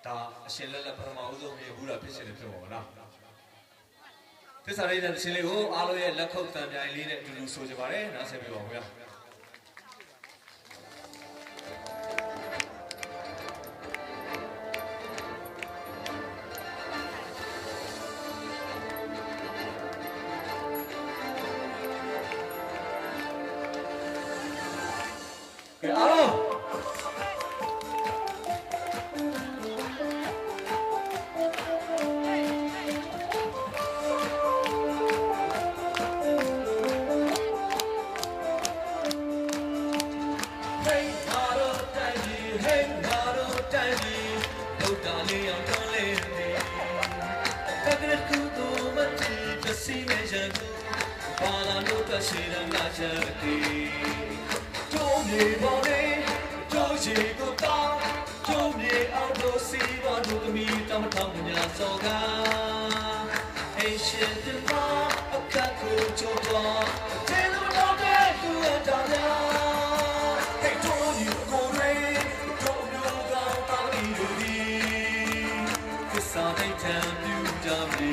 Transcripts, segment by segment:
ဒါအရှင်လက်လက်ပထမဦးဆုံးမြင်ဘူးတာဖြစ်ရှင်နေဖြစ်ပါမလားသစ္စာရိတ်တဲ့ရှင်လေးကိုအားလုံးရဲ့လက်ခုပ်တံပြိုင်လေးနဲ့အတူတူဆိုကြပါတယ်နားဆင်ပြပါဦးဗျာအားလုံးရှိရမှာချက်တီတို့မြေပေါ်နေတို့ရှိကိုတောင်းတို့မြေအောင်တို့စီပေါ်တို့သမီးတမထောင်ညာစောကအိရှင်တမအခက်ကိုချိုးတော့တဲ့လိုတော့တဲ့သူ့တောင်းညာဟဲ့တို့ညီကိုရေတို့မျိုးကောင်းတောင်းဒီလူဒီသစ္စာနဲ့ထံပြူကြပြီ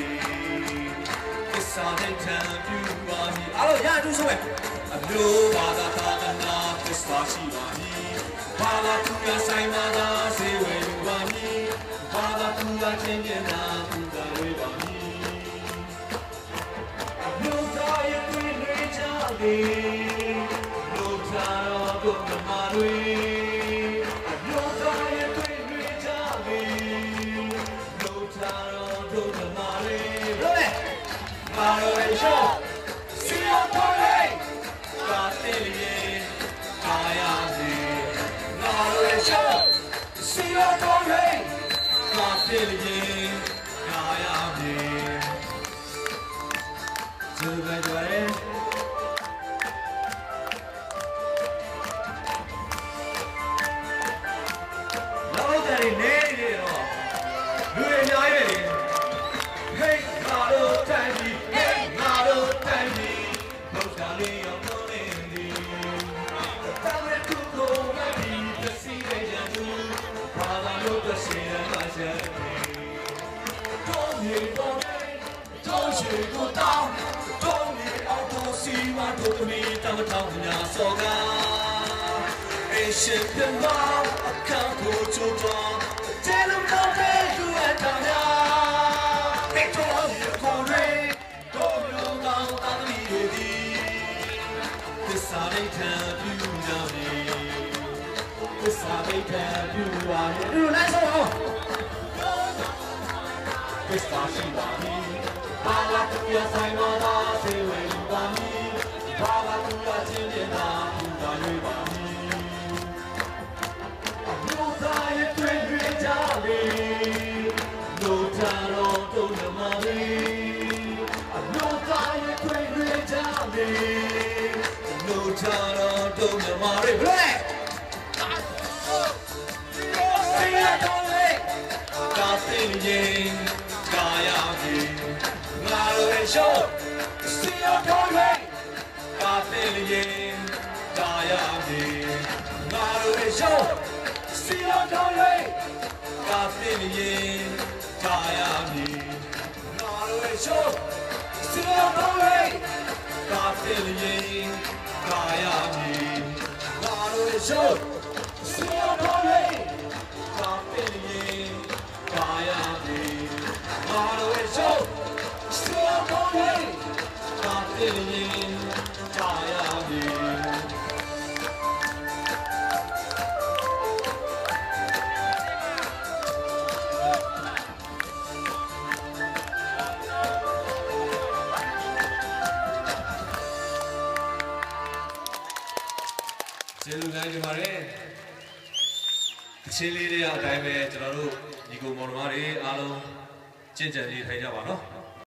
သစ္စာနဲ့ထံပြူပါမည်အားလုံးရတူဆိုပဲအလိုဘာသာသာသနာသစ္စာရှိပါမည်ဘာသာသူရဆိုင်မာသာစေဝေယူပါမည်ဘာသာသူရချင်းချင်းသာသူသာဝေးပါမည်အလိုသားရဲ့တွင်တွေကြသည်လိုချာတော်တို့မြမတွေအလိုသားရဲ့တွင်တွေကြသည်လိုချာတော်တို့မြမတွေလို့လေမာရိုရေရှောစီယတော်လေးကာတေလီကာယာစီမာရိုရေရှောစီယတော်လေးကာတေလီကာယာစီဇူဘဲကြွယ်လောက်တယ်နေနေတော့လူတွေအများကြီးပဲဟေးငါတို့တိုင်းပြည်ဟေးငါတို့တိုင်းပြည်ဘုရားလေးရောက်လို့နေသည်တာဝဲသူကိုမပြီးသစီရဲ့ရန်သူဘာသာလို့သစီရဲ့မချက်တို့မြေပေါ်တို့ရှိကိုတောင်းတို့မြေအောက်တို့စီမတို့သမီးတမထောင်ညာစောကအေရှင်ပြမအခန့်ကိုချိုးတော့တဲလုံးတော့တဲ့သူ့အတောင်ညာစာရိတ်ထံပြူကြပြီသစ္စာရိတ်ထံပြူပါရဲ့ဒီလိုလိုက်ဆုံးအောင်သစ္စာရှိပါမည်ဘာလာသူရဆိုင်မာသာစေဝေယူပါမည်ဘာလာသူရချင်းပြနာပြူပါ၍ပါမည်လူသားရဲ့တွေ့တွေ့ကြပြီလူသားတော်တို့မြမလေးလူသားရဲ့တွေ့တွေ့ကြပြီလူသားတော်တို့မြမလေးဘယ်လဲစီရတော်လေးကာသိရင်ကာယာကြီးငါတို့ရဲ့ရှောစီရတော်လေးကာသိရင်ကာယာကြီးငါတို့ရဲ့ရှောစီရတော်လေးကာသိရင်ကာယာကြီးငါတို့ရဲ့ရှောစီရတော်လေးကာသိရင်ကာယာကြီးငါတို့ရဲ့ရှောစီရတော်လေးကာသိရင်ကာယာကြီးငါတို့ရဲ့ရှောစီရတော်လေးကာသိရင်ကာယာကြီးကျေးဇူးများတင်ပါတယ်။အချင်းလေးတွေအတိုင်းပဲကျွန်တော်တို့ညီကိုမောင်နှမတွေအားလုံးကျင့်ကြံနေထိုင်ကြပါနော်။